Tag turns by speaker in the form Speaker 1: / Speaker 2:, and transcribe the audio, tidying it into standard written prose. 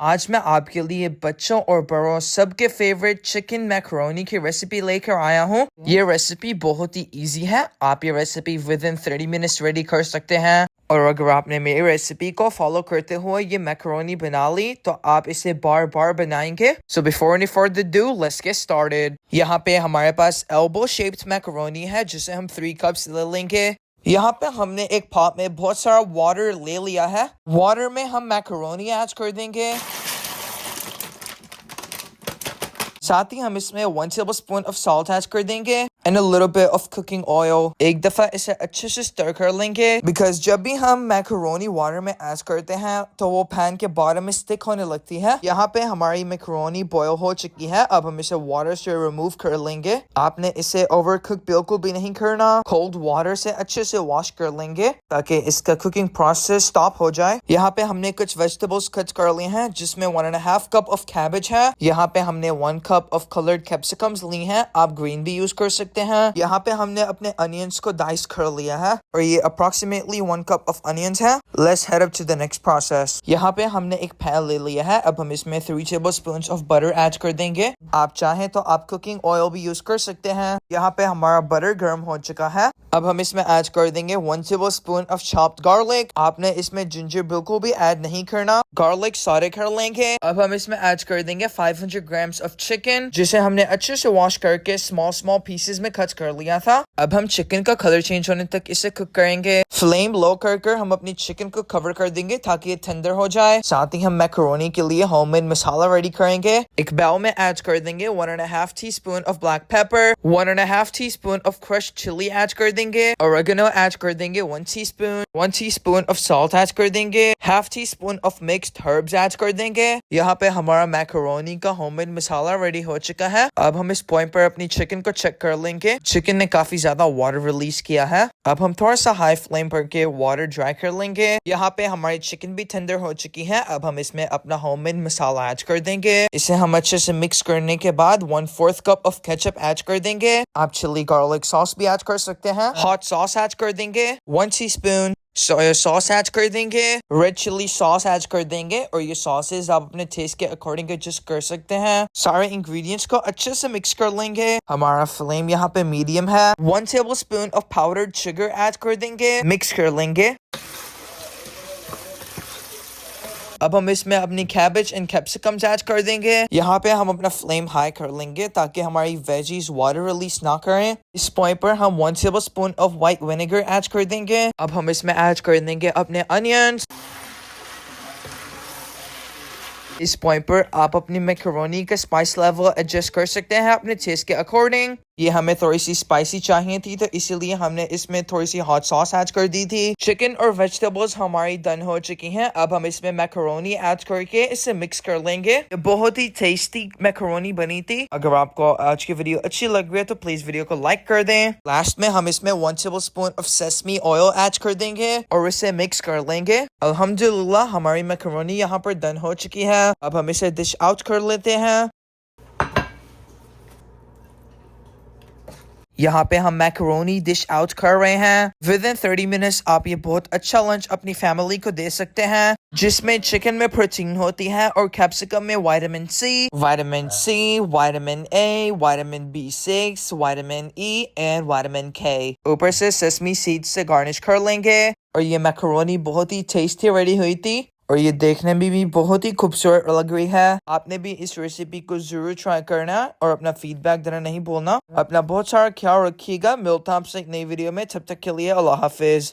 Speaker 1: आज मैं आपके लिए बच्चों और बड़ों सबके फेवरेट चिकन मैकरोनी की रेसिपी लेकर आया हूँ। ये रेसिपी बहुत ही इजी है। आप ये recipe with in 30 minutes ready कर सकते हैं। और अगर आपने मेरी रेसिपी को फॉलो करते हुए ये मैकरोनी बना ली तो आप इसे बार बार बनाएंगे। So before any further do let's get started. यहाँ पे हमारे पास एल्बो शेप्ड मैकरोनी है जिसे हम 3 कप्स ले लेंगे। यहाँ पे हमने एक पॉट में बहुत सारा वाटर ले लिया है। वाटर में हम मैकरोनी ऐड कर देंगे। साथ ही हम इसमें 1 tablespoon ऑफ सॉल्ट ऐड कर देंगे and a little bit of cooking oil. एक दफा इसे अच्छे से स्टर कर लेंगे बिकॉज जब भी हम मैकरोनी वाटर में ऐड करते हैं तो वो पैन के बॉटम में स्टिक होने लगती है। यहाँ पे हमारी मैकरोनी बॉयल हो चुकी है। अब हम इसे वाटर से रिमूव कर लेंगे। आपने इसे ओवर कुक बिल्कुल भी नहीं करना। कोल्ड वाटर से अच्छे से वॉश कर लेंगे ताकि इसका कुकिंग प्रोसेस स्टॉप हो जाए। यहाँ पे हमने कुछ वेजिटेबल्स कट कर लिए हैं जिसमें 1.5 कप ऑफ कैबेज है। यहाँ पे हमने 1 कप ऑफ कलर्ड कैप्सिकम्स ली हैं। आप ग्रीन भी यूज कर सकते हैं। यहाँ पे हमने अपने अनियंस को डाइस कर लिया है और ये अप्रोक्सीमेटली 1 कप ऑफ अनियंस है। Let's head up to the next process. यहाँ पे हमने एक पैन ले लिया है। अब हम इसमें 3 tablespoons ऑफ बटर ऐड कर देंगे। आप चाहें तो आप कुकिंग ऑयल भी यूज कर सकते हैं। यहाँ पे हमारा बटर गर्म हो चुका है। अब हम इसमें ऐड कर देंगे 1 tablespoon ऑफ चॉप्ड गार्लिक। आपने इसमें जिंजर बिल्कुल भी ऐड नहीं करना। गार्लिक सॉटे कर लेंगे। अब हम इसमें ऐड कर देंगे 500 ग्राम्स ऑफ चिकन जिसे हमने अच्छे से वॉश करके स्मॉल पीसेस में कट कर लिया था। अब हम चिकन का कलर चेंज होने तक इसे कुक करेंगे। फ्लेम लो कर हम अपनी चिकन को कवर कर देंगे ताकि ये टेंडर हो जाए। साथ ही हम मैकरोनी के लिए होममेड मसाला रेडी करेंगे। एक बाउल में ऐड कर देंगे 1.5 teaspoon of black pepper, 1.5 teaspoon of crushed chilli add कर देंगे। ऑरेगनो ऐड कर देंगे 1 टीस्पून ऑफ सॉल्ट ऐड कर देंगे। Half tea spoon of mixed herbs add कर देंगे। यहाँ पे हमारा मैकरोनी का होममेड मसाला रेडी हो चुका है। अब हम इस पॉइंट पर अपनी चिकन को चेक कर लेंगे। चिकन ने काफी ज्यादा वाटर रिलीज किया है। अब हम थोड़ा सा हाई फ्लेम पर के वाटर ड्राई कर लेंगे। यहाँ पे हमारी चिकन भी टेंडर हो चुकी है। अब हम इसमें अपना होममेड मसाला ऐड कर देंगे। इसे हम अच्छे से मिक्स करने के बाद 1/4 कप ऑफ केचप ऐड कर देंगे। आप चिली गार्लिक सॉस भी ऐड कर सकते हैं। हॉट सॉस ऐड कर देंगे 1 टीस्पून। सोया सॉस ऐड कर देंगे। रेड चिली सॉस ऐड कर देंगे और ये सॉसेज आप अपने टेस्ट के अकॉर्डिंग एडजस्ट कर सकते हैं। सारे इंग्रेडिएंट्स को अच्छे से मिक्स कर लेंगे। हमारा फ्लेम यहाँ पे मीडियम है। 1 tablespoon of powdered sugar add कर देंगे। मिक्स कर लेंगे। अब हम इसमें अपनी कैबेज एंड कैप्सिकम्स ऐड कर देंगे। यहाँ पे हम अपना फ्लेम हाई कर लेंगे ताकि हमारी वेजीज वाटर रिलीज ना करें। इस पॉइंट पर हम 1 tablespoon of white vinegar add कर देंगे। अब हम इसमें ऐड कर देंगे अपने अनियंस। इस पॉइंट पर आप अपनी मैकरोनी का स्पाइस लेवल एडजस्ट कर सकते हैं अपने टेस्ट के अकॉर्डिंग। ये हमें थोड़ी सी स्पाइसी चाहिए थी तो इसीलिए हमने इसमें थोड़ी सी हॉट सॉस ऐड कर दी थी। चिकन और वेजिटेबल्स हमारी डन हो चुकी हैं। अब हम इसमें मैकरोनी ऐड करके इसे मिक्स कर लेंगे। ये बहुत ही टेस्टी मैकरोनी बनी थी। अगर आपको आज की वीडियो अच्छी लग रही है तो प्लीज वीडियो को लाइक कर दें। लास्ट में हम इसमें 1 tablespoon of sesame oil add कर देंगे और इसे मिक्स कर लेंगे। अल्हम्दुलिल्लाह हमारी मैकरोनी यहाँ पर डन हो चुकी है। अब हम इसे डिश आउट कर लेते हैं। यहाँ पे हम मैकरोनी डिश आउट कर रहे हैं। विद इन 30 मिनट्स आप ये बहुत अच्छा लंच अपनी फैमिली को दे सकते हैं जिसमें चिकन में प्रोटीन होती है और कैप्सिकम में vitamin C, vitamin A, vitamin B6, vitamin E and vitamin K. ऊपर से सेसमी सीड्स से गार्निश कर लेंगे और ये मैकरोनी बहुत ही टेस्टी रेडी हुई थी और ये देखने में भी बहुत ही खूबसूरत लग रही है। आपने भी इस रेसिपी को जरूर ट्राई करना और अपना फीडबैक देना नहीं भूलना। अपना बहुत सारा ख्याल रखिएगा। मिलता हूं आपसे एक नई वीडियो में। तब तक के लिए अल्लाह हाफिज।